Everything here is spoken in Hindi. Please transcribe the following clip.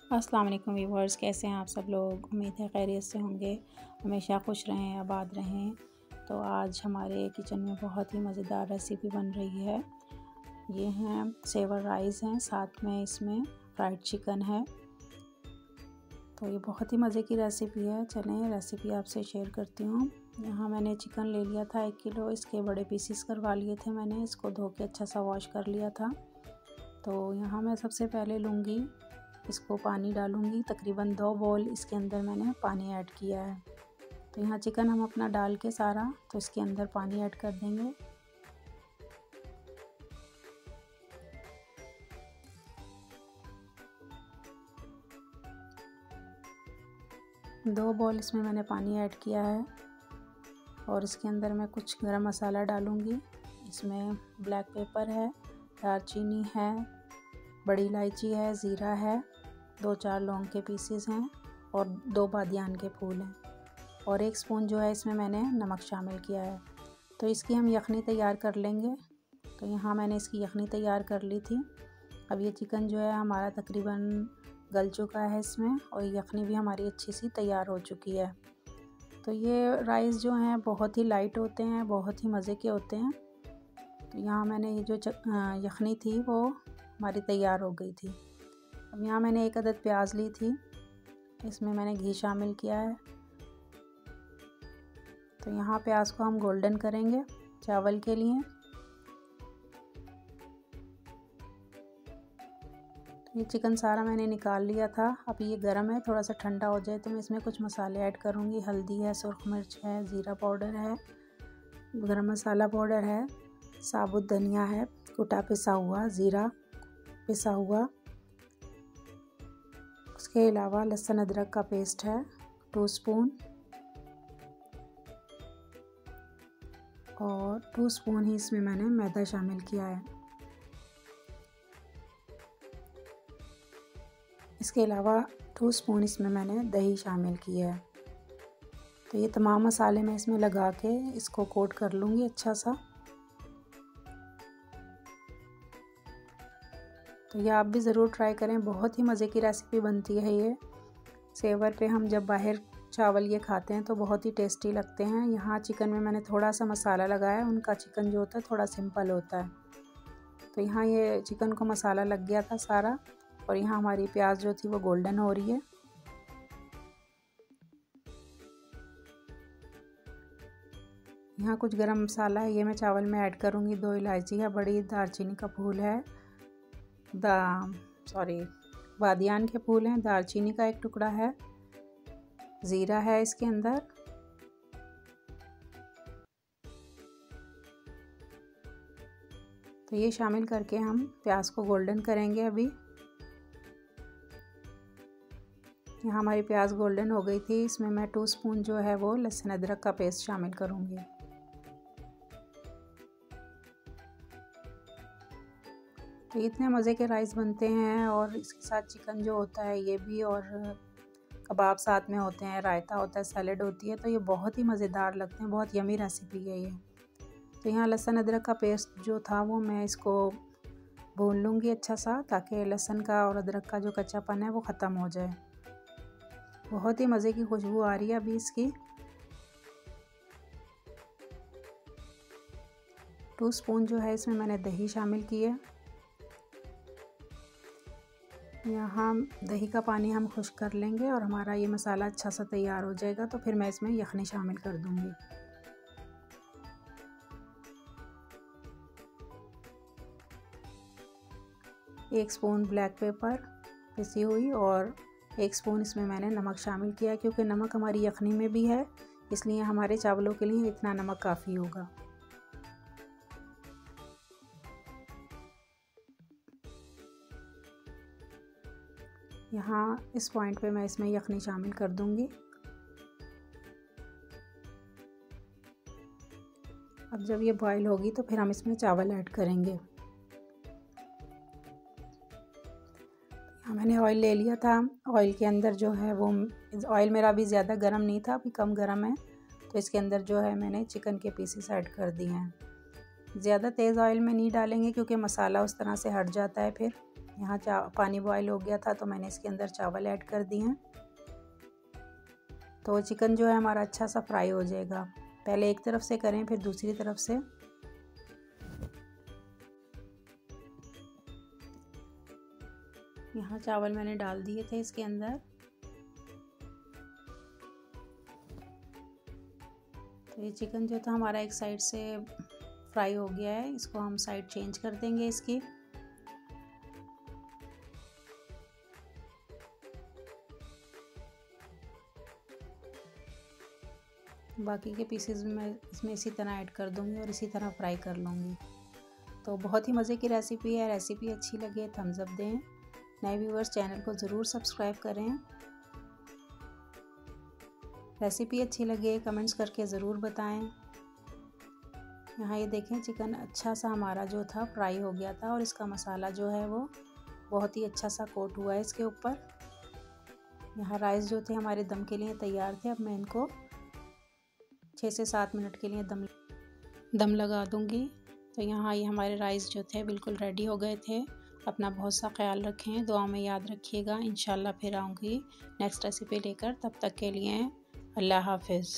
अस्सलाम वालेकुम व्यूअर्स, कैसे हैं आप सब लोग। उम्मीद है खैरियत से होंगे, हमेशा खुश रहें, आबाद रहें। तो आज हमारे किचन में बहुत ही मज़ेदार रेसिपी बन रही है। ये हैं सेवर राइस हैं, साथ में इसमें फ्राइड चिकन है। तो ये बहुत ही मज़े की रेसिपी है। चलें रेसिपी आपसे शेयर करती हूँ। यहाँ मैंने चिकन ले लिया था 1 किलो। इसके बड़े पीसीस करवा लिए थे मैंने। इसको धो के अच्छा सा वॉश कर लिया था। तो यहाँ मैं सबसे पहले लूँगी, इसको पानी डालूँगी। तकरीबन 2 बॉल इसके अंदर मैंने पानी ऐड किया है। तो यहाँ चिकन हम अपना डाल के सारा, तो इसके अंदर पानी ऐड कर देंगे। दो बॉल इसमें मैंने पानी ऐड किया है और इसके अंदर मैं कुछ गरम मसाला डालूँगी। इसमें ब्लैक पेपर है, दालचीनी है, बड़ी इलायची है, ज़ीरा है, 2-4 लौंग के पीसेस हैं और 2 बादियान के फूल हैं और 1 स्पून जो है इसमें मैंने नमक शामिल किया है। तो इसकी हम यखनी तैयार कर लेंगे। तो यहाँ मैंने इसकी यखनी तैयार कर ली थी। अब ये चिकन जो है हमारा तकरीबन गल चुका है इसमें और यखनी भी हमारी अच्छी सी तैयार हो चुकी है। तो ये राइस जो हैं बहुत ही लाइट होते हैं, बहुत ही मज़े के होते हैं। तो यहाँ मैंने ये जो यखनी थी वो हमारी तैयार हो गई थी। अब यहाँ मैंने 1 अदद प्याज ली थी, इसमें मैंने घी शामिल किया है। तो यहाँ प्याज को हम गोल्डन करेंगे चावल के लिए। तो ये चिकन सारा मैंने निकाल लिया था। अब ये गर्म है, थोड़ा सा ठंडा हो जाए तो मैं इसमें कुछ मसाले ऐड करूँगी। हल्दी है, सुरख मिर्च है, ज़ीरा पाउडर है, गरम मसाला पाउडर है, साबुत धनिया है, कुटा पिसा हुआ, ज़ीरा पिसा हुआ। उसके अलावा लहसुन अदरक का पेस्ट है 2 स्पून और 2 स्पून ही इसमें मैंने मैदा शामिल किया है। इसके अलावा 2 स्पून इसमें मैंने दही शामिल की है। तो ये तमाम मसाले मैं इसमें लगा के इसको कोट कर लूँगी अच्छा सा। तो ये आप भी ज़रूर ट्राई करें, बहुत ही मज़े की रेसिपी बनती है ये। सेवर पे हम जब बाहर चावल ये खाते हैं तो बहुत ही टेस्टी लगते हैं। यहाँ चिकन में मैंने थोड़ा सा मसाला लगाया, उनका चिकन जो होता है थोड़ा सिंपल होता है। तो यहाँ ये चिकन को मसाला लग गया था सारा और यहाँ हमारी प्याज जो थी वो गोल्डन हो रही है। यहाँ कुछ गरम मसाला है, ये मैं चावल में ऐड करूँगी। 2 इलायची है बड़ी, दालचीनी का फूल है, बादियान के फूल हैं, दालचीनी का 1 टुकड़ा है, ज़ीरा है इसके अंदर। तो ये शामिल करके हम प्याज को गोल्डन करेंगे अभी। यहाँ हमारी प्याज गोल्डन हो गई थी। इसमें मैं 2 स्पून जो है वो लहसुन अदरक का पेस्ट शामिल करूँगी। तो इतने मज़े के राइस बनते हैं और इसके साथ चिकन जो होता है ये भी, और कबाब साथ में होते हैं, रायता होता है, सैलेड होती है। तो ये बहुत ही मज़ेदार लगते हैं, बहुत यमी रेसिपी है ये। तो यहाँ लहसुन अदरक का पेस्ट जो था वो मैं इसको भून लूँगी अच्छा सा, ताकि लहसुन का और अदरक का जो कच्चापन है वो ख़त्म हो जाए। बहुत ही मज़े की खुशबू आ रही है अभी इसकी। 2 स्पून जो है इसमें मैंने दही शामिल की है। यहाँ दही का पानी हम खुश्क कर लेंगे और हमारा ये मसाला अच्छा सा तैयार हो जाएगा। तो फिर मैं इसमें यखनी शामिल कर दूँगी। एक स्पून ब्लैक पेपर पिसी हुई और 1 स्पून इसमें मैंने नमक शामिल किया, क्योंकि नमक हमारी यखनी में भी है, इसलिए हमारे चावलों के लिए इतना नमक काफ़ी होगा। यहाँ इस पॉइंट पे मैं इसमें यखनी शामिल कर दूँगी। अब जब ये बॉईल होगी तो फिर हम इसमें चावल ऐड करेंगे। यहाँ मैंने ऑयल ले लिया था। ऑयल के अंदर जो है वो, ऑयल मेरा अभी ज़्यादा गर्म नहीं था, अभी कम गर्म है। तो इसके अंदर जो है मैंने चिकन के पीसेस ऐड कर दिए हैं। ज़्यादा तेज़ ऑयल में नहीं डालेंगे क्योंकि मसाला उस तरह से हट जाता है फिर। यहाँ पानी बॉयल हो गया था तो मैंने इसके अंदर चावल ऐड कर दिए हैं। तो चिकन जो है हमारा अच्छा सा फ्राई हो जाएगा। पहले एक तरफ से करें फिर दूसरी तरफ से। यहाँ चावल मैंने डाल दिए थे इसके अंदर। तो ये चिकन जो था हमारा एक साइड से फ्राई हो गया है, इसको हम साइड चेंज कर देंगे इसकी। बाकी के पीसेस भी मैं इसमें इसी तरह ऐड कर दूंगी और इसी तरह फ्राई कर लूँगी। तो बहुत ही मज़े की रेसिपी है। रेसिपी अच्छी लगे थम्स अप दें। नए व्यूअर्स चैनल को ज़रूर सब्सक्राइब करें। रेसिपी अच्छी लगे कमेंट्स करके ज़रूर बताएं। यहाँ ये देखें चिकन अच्छा सा हमारा जो था फ्राई हो गया था और इसका मसाला जो है वो बहुत ही अच्छा सा कोट हुआ है इसके ऊपर। यहाँ राइस जो थे हमारे दम के लिए तैयार थे। अब मैं इनको 6 से 7 मिनट के लिए दम लगा दूंगी। तो यहाँ ये हमारे राइस जो थे बिल्कुल रेडी हो गए थे। अपना बहुत सा ख्याल रखें, दुआ में याद रखिएगा। इंशाल्लाह फिर आऊँगी नेक्स्ट रेसिपी लेकर। तब तक के लिए अल्लाह हाफिज़।